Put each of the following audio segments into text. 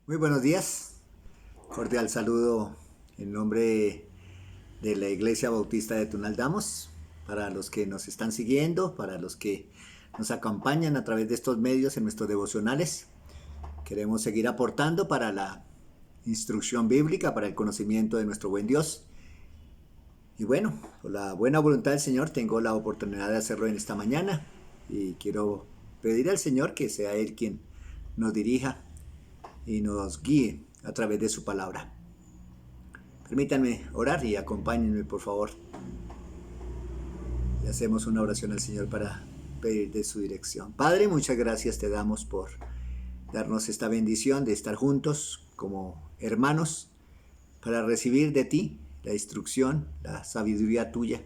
Muy buenos días, cordial saludo en nombre de la Iglesia Bautista de Tunaldamos, para los que nos están siguiendo, para los que nos acompañan a través de estos medios en nuestros devocionales. Queremos seguir aportando para la instrucción bíblica, para el conocimiento de nuestro buen Dios. Y bueno, por la buena voluntad del Señor tengo la oportunidad de hacerlo en esta mañana y quiero pedir al Señor que sea Él quien nos dirija y nos guíe a través de su palabra. Permítanme orar y acompáñenme, por favor. Y hacemos una oración al Señor para pedir de su dirección. Padre, muchas gracias te damos por darnos esta bendición de estar juntos como hermanos para recibir de ti la instrucción, la sabiduría tuya.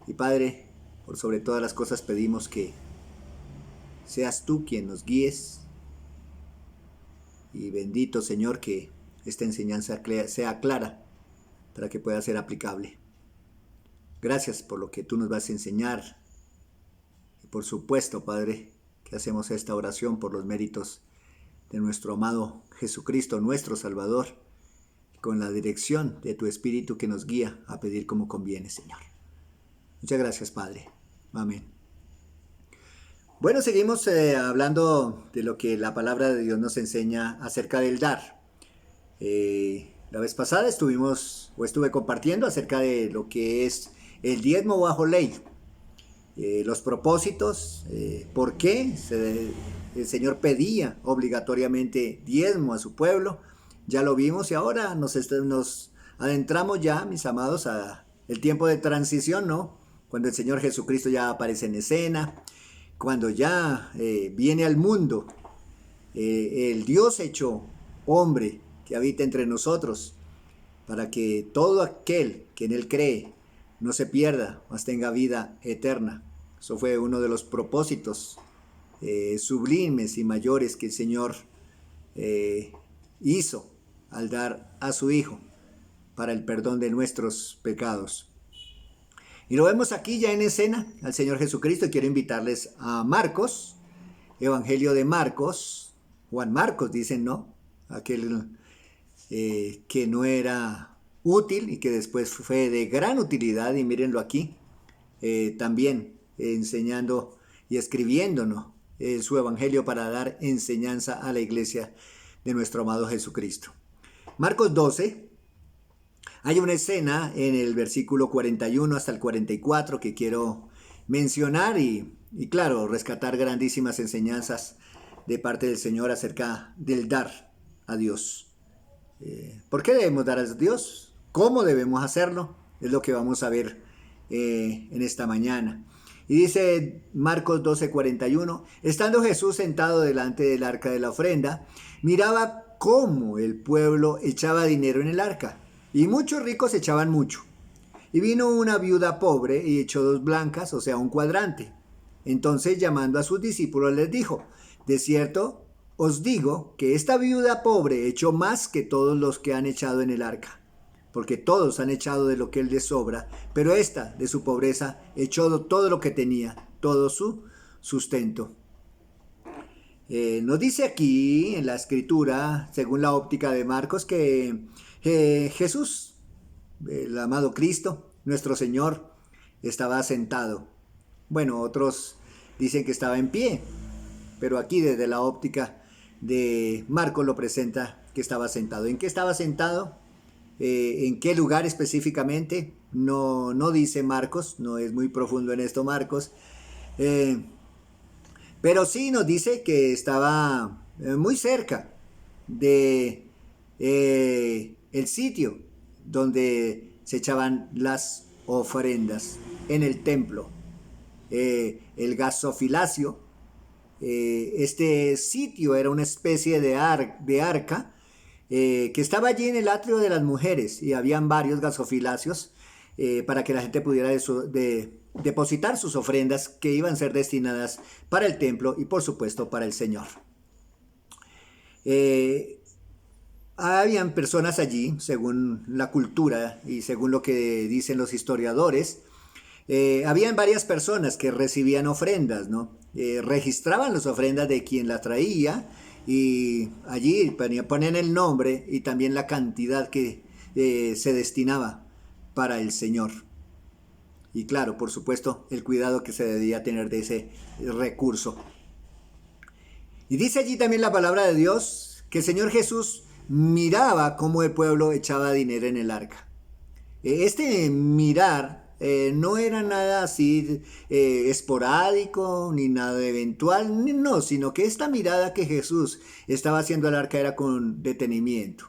Y Padre, por sobre todas las cosas pedimos que seas tú quien nos guíes. Y bendito Señor que esta enseñanza sea clara para que pueda ser aplicable. Gracias por lo que tú nos vas a enseñar. Y por supuesto, Padre, que hacemos esta oración por los méritos de nuestro amado Jesucristo, nuestro Salvador, con la dirección de tu Espíritu que nos guía a pedir como conviene, Señor. Muchas gracias, Padre. Amén. Bueno, seguimos hablando de lo que la palabra de Dios nos enseña acerca del dar. La vez pasada estuve compartiendo acerca de lo que es el diezmo bajo ley, los propósitos, por qué el Señor pedía obligatoriamente diezmo a su pueblo. Ya lo vimos y ahora nos adentramos ya, mis amados, a el tiempo de transición, ¿no? Cuando el Señor Jesucristo ya aparece en escena, cuando ya viene al mundo el Dios hecho hombre que habita entre nosotros, para que todo aquel que en Él cree no se pierda, mas tenga vida eterna. Eso fue uno de los propósitos sublimes y mayores que el Señor hizo al dar a su Hijo para el perdón de nuestros pecados. Y lo vemos aquí ya en escena al Señor Jesucristo. Y quiero invitarles a Marcos, Evangelio de Marcos, Juan Marcos dicen, ¿no? Aquel que no era útil y que después fue de gran utilidad, y mírenlo aquí, también enseñando y escribiendo, ¿no? Su Evangelio para dar enseñanza a la iglesia de nuestro amado Jesucristo. Marcos 12. Hay una escena en el versículo 41 hasta el 44 que quiero mencionar y claro, rescatar grandísimas enseñanzas de parte del Señor acerca del dar a Dios. ¿Por qué debemos dar a Dios? ¿Cómo debemos hacerlo? Es lo que vamos a ver en esta mañana. Y dice Marcos 12:41, estando Jesús sentado delante del arca de la ofrenda, miraba cómo el pueblo echaba dinero en el arca. Y muchos ricos echaban mucho. Y vino una viuda pobre y echó 2 blancas, o sea, un cuadrante. Entonces, llamando a sus discípulos, les dijo, de cierto, os digo que esta viuda pobre echó más que todos los que han echado en el arca. Porque todos han echado de lo que les sobra, pero esta, de su pobreza, echó todo lo que tenía, todo su sustento. Nos dice aquí en la escritura, según la óptica de Marcos, que Jesús, el amado Cristo, nuestro Señor, estaba sentado. Bueno, otros dicen que estaba en pie, pero aquí desde la óptica de Marcos lo presenta que estaba sentado. ¿En qué estaba sentado? ¿En qué lugar específicamente? No dice Marcos, no es muy profundo en esto Marcos, pero sí nos dice que estaba muy cerca de el sitio donde se echaban las ofrendas en el templo, el gasofilacio. Este sitio era una especie de arca que estaba allí en el atrio de las mujeres, y habían varios gasofilacios para que la gente pudiera depositar sus ofrendas que iban a ser destinadas para el templo y por supuesto para el Señor. Habían personas allí, según la cultura y según lo que dicen los historiadores, habían varias personas que recibían ofrendas, ¿no? Registraban las ofrendas de quien las traía y allí ponen el nombre y también la cantidad que se destinaba para el Señor. Y claro, por supuesto, el cuidado que se debía tener de ese recurso. Y dice allí también la palabra de Dios que el Señor Jesús miraba cómo el pueblo echaba dinero en el arca. Este mirar no era nada así esporádico ni nada eventual, no, sino que esta mirada que Jesús estaba haciendo al arca era con detenimiento.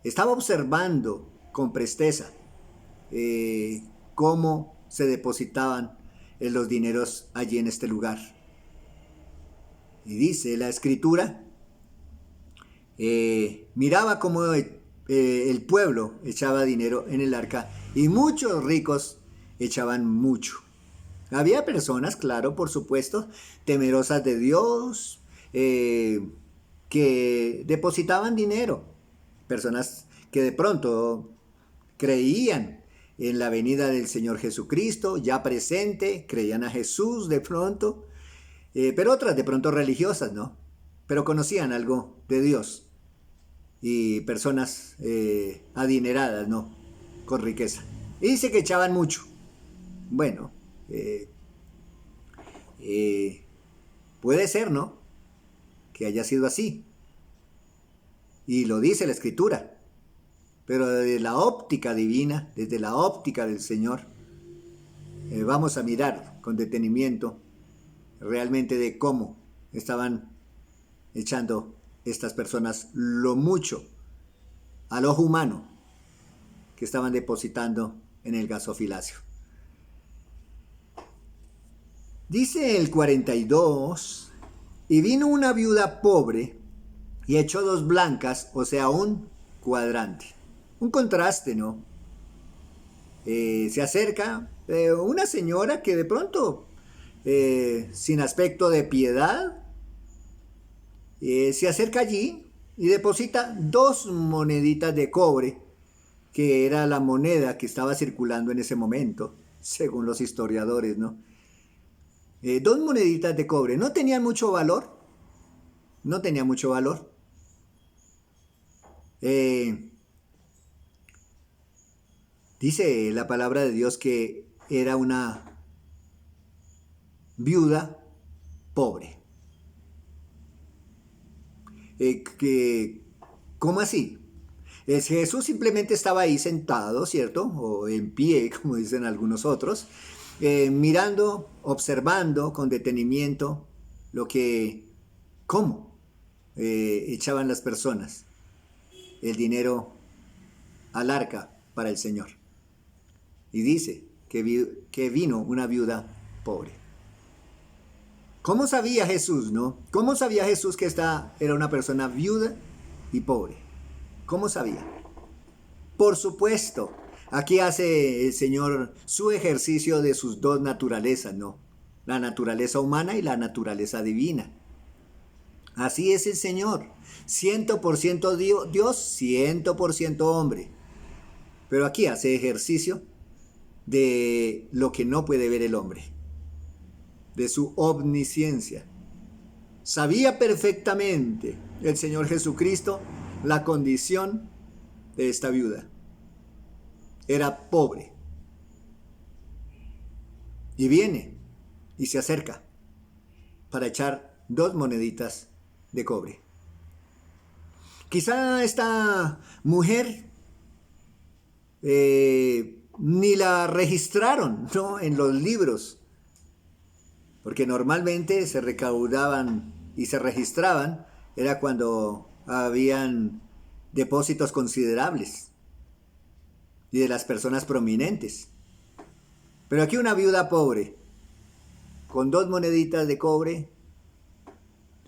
Estaba observando con presteza cómo se depositaban los dineros allí en este lugar. Y dice la escritura, miraba cómo el pueblo echaba dinero en el arca y muchos ricos echaban mucho. Había personas, claro, por supuesto, temerosas de Dios, que depositaban dinero. Personas que de pronto creían en la venida del Señor Jesucristo, ya presente, creían a Jesús de pronto, pero otras de pronto religiosas, ¿no? Pero conocían algo de Dios. Y personas adineradas, ¿no? Con riqueza. Y dice que echaban mucho. Bueno, puede ser, ¿no? Que haya sido así. Y lo dice la Escritura. Pero desde la óptica divina, desde la óptica del Señor, vamos a mirar con detenimiento realmente de cómo estaban echando estas personas lo mucho al ojo humano que estaban depositando en el gasofilacio. Dice el 42, y vino una viuda pobre y echó 2 blancas, o sea, un cuadrante. Un contraste, ¿no? Se acerca una señora que de pronto, sin aspecto de piedad, se acerca allí y deposita 2 moneditas de cobre, que era la moneda que estaba circulando en ese momento, según los historiadores, ¿no? 2 moneditas de cobre. No tenían mucho valor. No tenía mucho valor. Dice la palabra de Dios que era una viuda pobre. ¿Cómo así? Jesús simplemente estaba ahí sentado, ¿cierto? O en pie, como dicen algunos otros, mirando, observando con detenimiento cómo echaban las personas el dinero al arca para el Señor. Y dice que vino una viuda pobre. ¿Cómo sabía Jesús, no? ¿Cómo sabía Jesús que esta era una persona viuda y pobre? ¿Cómo sabía? Por supuesto, aquí hace el Señor su ejercicio de sus 2 naturalezas, ¿no? La naturaleza humana y la naturaleza divina. Así es el Señor, 100% Dios, 100% hombre. Pero aquí hace ejercicio de lo que no puede ver el hombre, de su omnisciencia. Sabía perfectamente el Señor Jesucristo la condición de esta viuda. Era pobre. Y viene y se acerca para echar 2 moneditas de cobre. Quizá esta mujer ni la registraron, ¿no?, en los libros, porque normalmente se recaudaban y se registraban era cuando habían depósitos considerables y de las personas prominentes. Pero aquí una viuda pobre con 2 moneditas de cobre,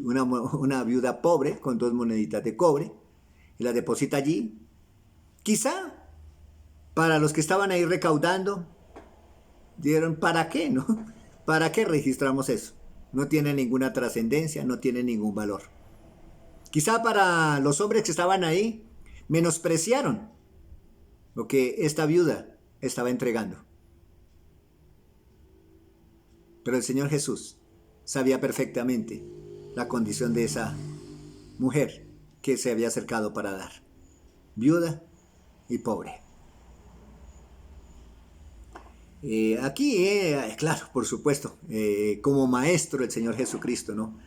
una viuda pobre con 2 moneditas de cobre, y las deposita allí. Quizá para los que estaban ahí recaudando, dieron, ¿para qué, no? ¿Para qué registramos eso? No tiene ninguna trascendencia, no tiene ningún valor. Quizá para los hombres que estaban ahí, menospreciaron lo que esta viuda estaba entregando. Pero el Señor Jesús sabía perfectamente la condición de esa mujer que se había acercado para dar, viuda y pobre. Claro, por supuesto, como maestro el Señor Jesucristo, ¿no?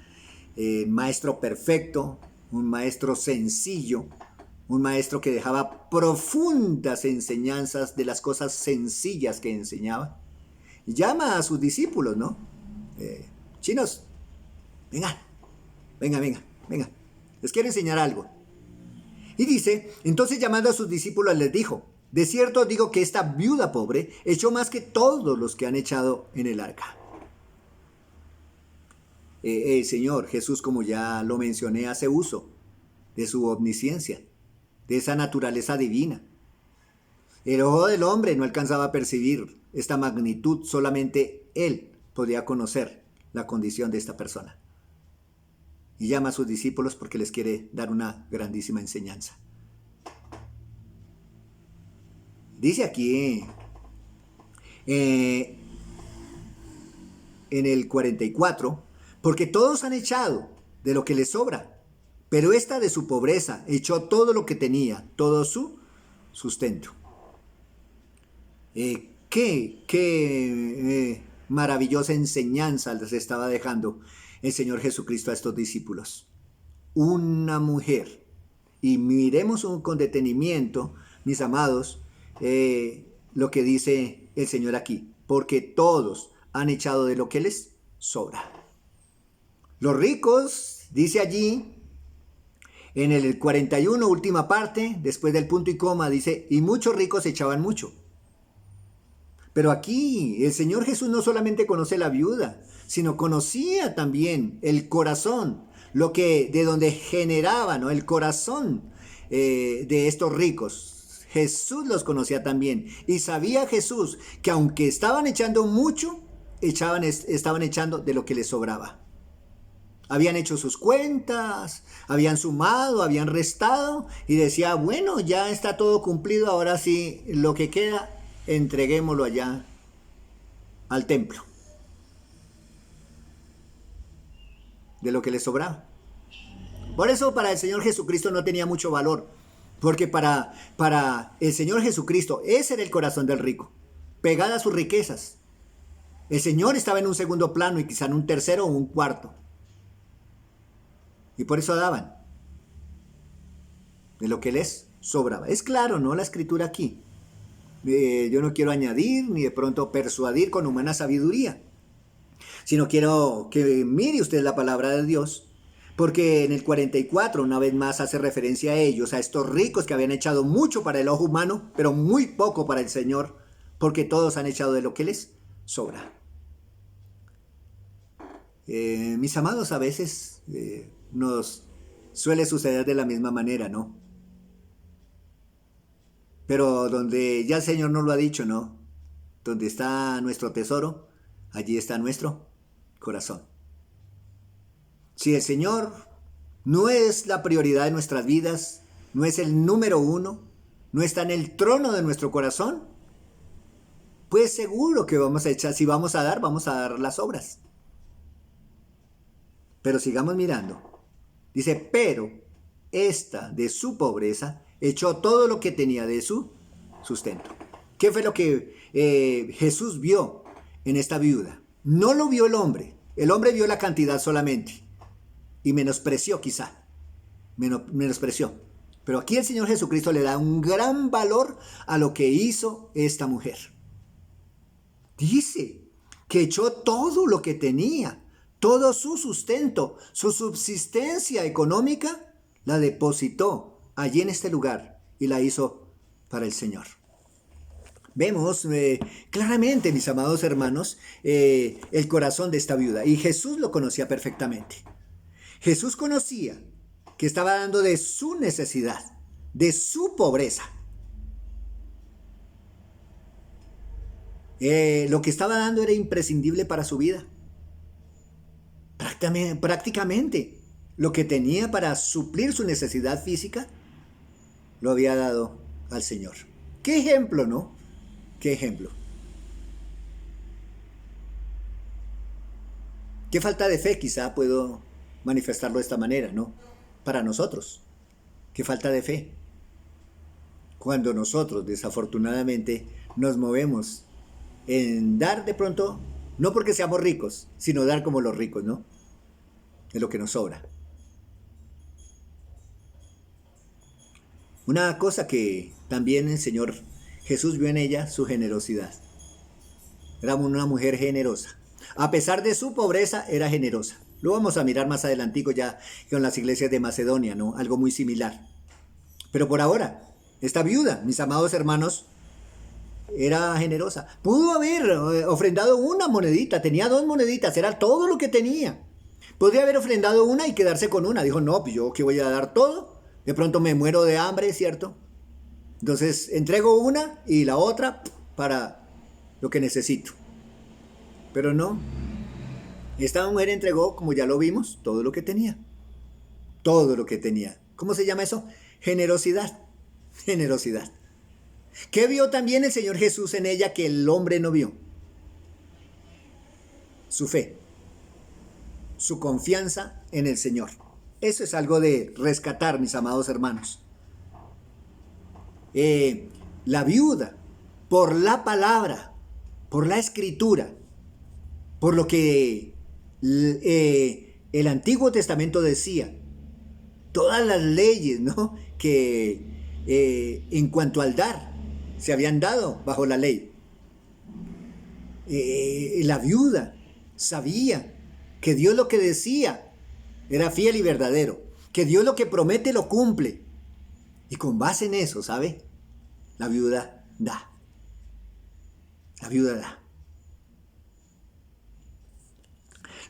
Maestro perfecto, un maestro sencillo, un maestro que dejaba profundas enseñanzas de las cosas sencillas que enseñaba. Y llama a sus discípulos, ¿no? Chinos, vengan, venga, les quiero enseñar algo. Y dice, entonces llamando a sus discípulos les dijo, de cierto os digo que esta viuda pobre echó más que todos los que han echado en el arca. El Señor Jesús, como ya lo mencioné, hace uso de su omnisciencia, de esa naturaleza divina. El ojo del hombre no alcanzaba a percibir esta magnitud, solamente Él podía conocer la condición de esta persona. Y llama a sus discípulos porque les quiere dar una grandísima enseñanza. Dice aquí en el 44, porque todos han echado de lo que les sobra, pero esta de su pobreza echó todo lo que tenía, todo su sustento. Qué maravillosa enseñanza les estaba dejando el Señor Jesucristo a estos discípulos. Una mujer. Y miremos con detenimiento, mis amados, lo que dice el Señor aquí. Porque todos han echado de lo que les sobra. Los ricos, dice allí, en el 41, última parte, después del punto y coma, dice, y muchos ricos echaban mucho. Pero aquí el Señor Jesús no solamente conoce la viuda, sino conocía también el corazón, de donde generaba, ¿no? El corazón de estos ricos. Jesús los conocía también y sabía Jesús que aunque estaban echando mucho, estaban echando de lo que les sobraba. Habían hecho sus cuentas, habían sumado, habían restado y decía, bueno, ya está todo cumplido, ahora sí, lo que queda, entreguémoslo allá al templo. De lo que les sobraba. Por eso para el Señor Jesucristo no tenía mucho valor, porque para el Señor Jesucristo ese era el corazón del rico, pegada a sus riquezas. El Señor estaba en un segundo plano y quizá en un tercero o un cuarto. Y por eso daban de lo que les sobraba. Es claro, ¿no? La escritura aquí. Yo no quiero añadir ni de pronto persuadir con humana sabiduría, sino quiero que mire usted la palabra de Dios, porque en el 44 una vez más hace referencia a ellos, a estos ricos que habían echado mucho para el ojo humano, pero muy poco para el Señor, porque todos han echado de lo que les sobra. Mis amados, a veces nos suele suceder de la misma manera, ¿no? Pero donde ya el Señor nos lo ha dicho, ¿no? Donde está nuestro tesoro, allí está nuestro corazón. Si el Señor no es la prioridad de nuestras vidas, no es el número uno, no está en el trono de nuestro corazón, pues seguro que vamos a echar, si vamos a dar las obras. Pero sigamos mirando. Dice, pero esta de su pobreza echó todo lo que tenía de su sustento. ¿Qué fue lo que Jesús vio en esta viuda? No lo vio el hombre vio la cantidad solamente y menospreció quizá, menospreció. Pero aquí el Señor Jesucristo le da un gran valor a lo que hizo esta mujer. Dice que echó todo lo que tenía, todo su sustento, su subsistencia económica, la depositó allí en este lugar y la hizo para el Señor. Vemos claramente, mis amados hermanos, el corazón de esta viuda. Y Jesús lo conocía perfectamente. Jesús conocía que estaba dando de su necesidad, de su pobreza. Lo que estaba dando era imprescindible para su vida. Prácticamente lo que tenía para suplir su necesidad física, lo había dado al Señor. ¿Qué ejemplo, no? ¿Qué ejemplo? ¿Qué falta de fe quizá puedo manifestarlo de esta manera, no? para nosotros. Qué falta de fe. Cuando nosotros desafortunadamente nos movemos en dar de pronto, no porque seamos ricos, sino dar como los ricos, ¿no? Es lo que nos sobra. Una cosa que también el Señor Jesús vio en ella, su generosidad. Era una mujer generosa. A pesar de su pobreza, era generosa. Lo vamos a mirar más adelantico ya con las iglesias de Macedonia, ¿no? Algo muy similar. Pero por ahora, esta viuda, mis amados hermanos, era generosa. Pudo haber ofrendado una monedita, tenía 2 moneditas, era todo lo que tenía. Podría haber ofrendado una y quedarse con una. Dijo, no, pues yo que voy a dar todo. De pronto me muero de hambre, ¿cierto? Entonces entrego una y la otra para lo que necesito. Pero no. Esta mujer entregó, como ya lo vimos, todo lo que tenía. Todo lo que tenía. ¿Cómo se llama eso? Generosidad. Generosidad. ¿Qué vio también el Señor Jesús en ella que el hombre no vio? Su fe. Su confianza en el Señor. Eso es algo de rescatar, mis amados hermanos. La viuda, por la palabra, por la escritura, por lo que el Antiguo Testamento decía, todas las leyes, ¿no?, que en cuanto al dar se habían dado bajo la ley. La viuda sabía que Dios lo que decía era fiel y verdadero, que Dios lo que promete lo cumple. Y con base en eso, ¿sabe? La viuda da. La viuda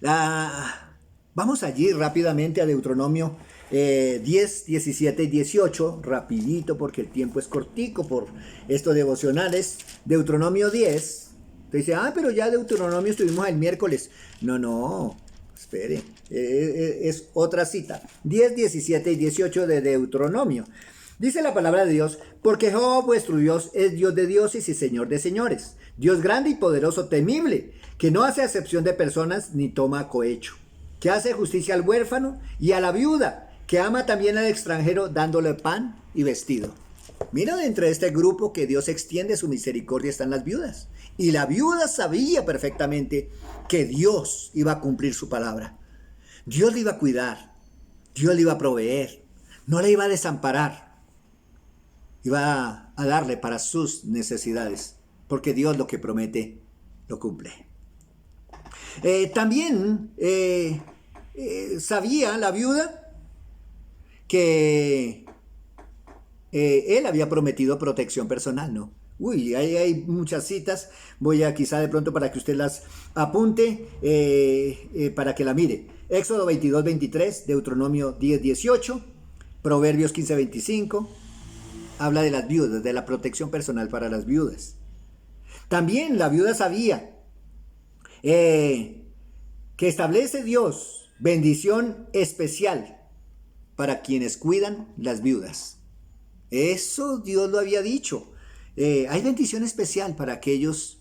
da. Vamos allí rápidamente a Deuteronomio 10, 17 y 18, rapidito porque el tiempo es cortico por estos devocionales. Deuteronomio 10. Te dice, pero ya Deuteronomio estuvimos el miércoles. No, espere, es otra cita. 10, 17 y 18 de Deuteronomio. Dice la palabra de Dios, porque Jehová vuestro Dios es Dios de dioses y Señor de señores, Dios grande y poderoso, temible, que no hace acepción de personas ni toma cohecho, que hace justicia al huérfano y a la viuda, que ama también al extranjero dándole pan y vestido. Mira, dentro de este grupo que Dios extiende su misericordia están las viudas. Y la viuda sabía perfectamente que Dios iba a cumplir su palabra. Dios le iba a cuidar, Dios le iba a proveer, no le iba a desamparar. Iba a darle para sus necesidades, porque Dios lo que promete, lo cumple. También sabía la viuda que él había prometido protección personal, ¿no? Uy, hay muchas citas, voy a quizá de pronto para que usted las apunte, para que la mire. Éxodo 22, 23, Deuteronomio 10, 18, Proverbios 15, 25, habla de las viudas, de la protección personal para las viudas. También la viuda sabía que establece Dios bendición especial para quienes cuidan las viudas. Eso Dios lo había dicho. Hay bendición especial para aquellas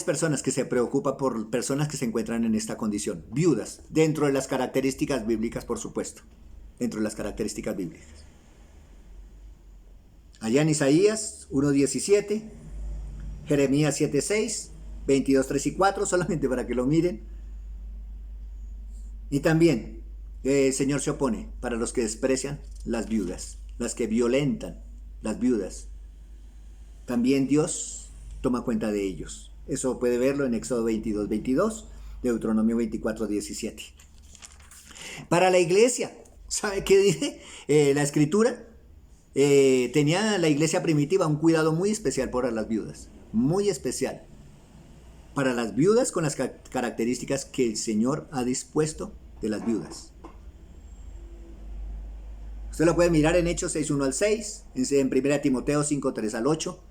personas que se preocupan por personas que se encuentran en esta condición, viudas, dentro de las características bíblicas, por supuesto, dentro de las características bíblicas. Allá en Isaías 1:17, Jeremías 7:6, 22:3 y 4, solamente para que lo miren. Y también el Señor se opone para los que desprecian las viudas, las que violentan las viudas. También Dios toma cuenta de ellos. Eso puede verlo en Éxodo 22:22, Deuteronomio 24:17. Para la iglesia, ¿sabe qué dice la Escritura? Tenía la iglesia primitiva un cuidado muy especial por las viudas, muy especial. Para las viudas con las características que el Señor ha dispuesto de las viudas. Usted lo puede mirar en Hechos 6:1 al 6, en 1 Timoteo 5:3 al 8.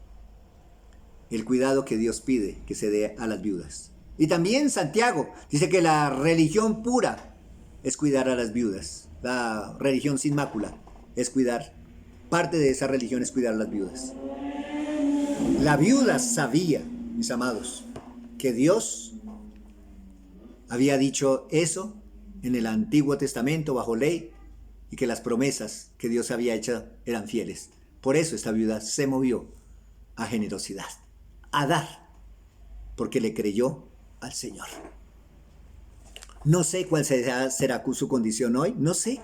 El cuidado que Dios pide que se dé a las viudas. Y también Santiago dice que la religión pura es cuidar a las viudas. La religión sin mácula es cuidar. Parte de esa religión es cuidar a las viudas. La viuda sabía, mis amados, que Dios había dicho eso en el Antiguo Testamento bajo ley y que las promesas que Dios había hecho eran fieles. Por eso esta viuda se movió a generosidad, a dar, porque le creyó al Señor. No sé cuál será su condición hoy, no sé.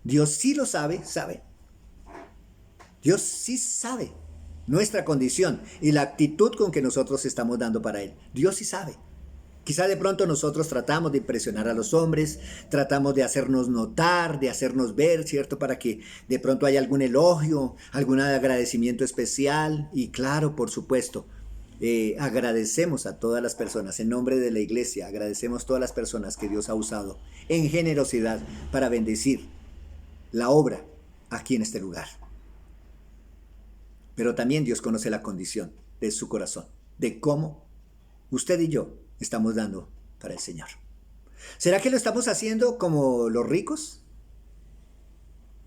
Dios sí lo sabe, sabe. Dios sí sabe nuestra condición y la actitud con que nosotros estamos dando para Él. Dios sí sabe. Quizá de pronto nosotros tratamos de impresionar a los hombres, tratamos de hacernos notar, de hacernos ver, ¿cierto? Para que de pronto haya algún elogio, algún agradecimiento especial. Y claro, por supuesto, agradecemos a todas las personas, en nombre de la iglesia, agradecemos a todas las personas que Dios ha usado en generosidad para bendecir la obra aquí en este lugar. Pero también Dios conoce la condición de su corazón, de cómo usted y yo estamos dando para el Señor. ¿Será que lo estamos haciendo como los ricos?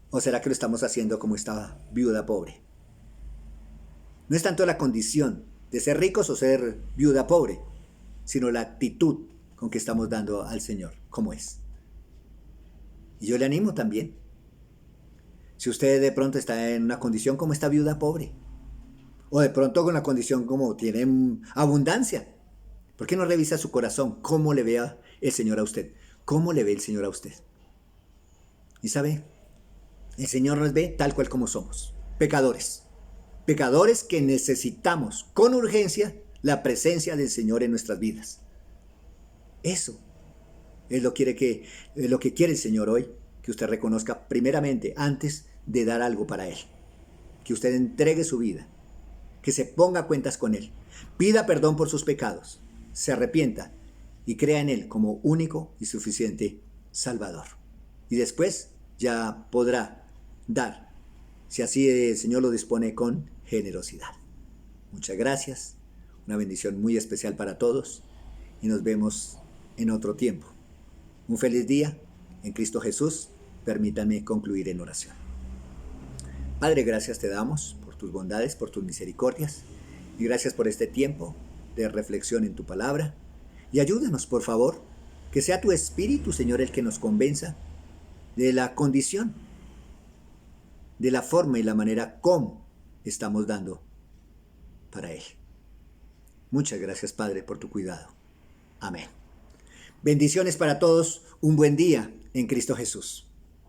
¿O será que lo estamos haciendo como esta viuda pobre? No es tanto la condición de ser ricos o ser viuda pobre, sino la actitud con que estamos dando al Señor, como es. Y yo le animo también. Si usted de pronto está en una condición como esta viuda pobre, o de pronto con la condición como tiene abundancia, ¿por qué no revisa su corazón? ¿Cómo le ve el Señor a usted? ¿Cómo le ve el Señor a usted? Y sabe, el Señor nos ve tal cual como somos, pecadores. Pecadores que necesitamos con urgencia la presencia del Señor en nuestras vidas. Eso es lo que quiere el Señor hoy, que usted reconozca primeramente antes de dar algo para Él. Que usted entregue su vida, que se ponga a cuentas con Él, pida perdón por sus pecados, se arrepienta y crea en Él como único y suficiente Salvador. Y después ya podrá dar, si así el Señor lo dispone, con generosidad. Muchas gracias, una bendición muy especial para todos y nos vemos en otro tiempo. Un feliz día en Cristo Jesús. Permítanme concluir en oración. Padre, gracias te damos por tus bondades, por tus misericordias y gracias por este tiempo de reflexión en tu palabra. Y ayúdanos, por favor, que sea tu Espíritu, Señor, el que nos convenza de la condición, de la forma y la manera como estamos dando para Él. Muchas gracias, Padre, por tu cuidado. Amén. Bendiciones para todos, un buen día en Cristo Jesús.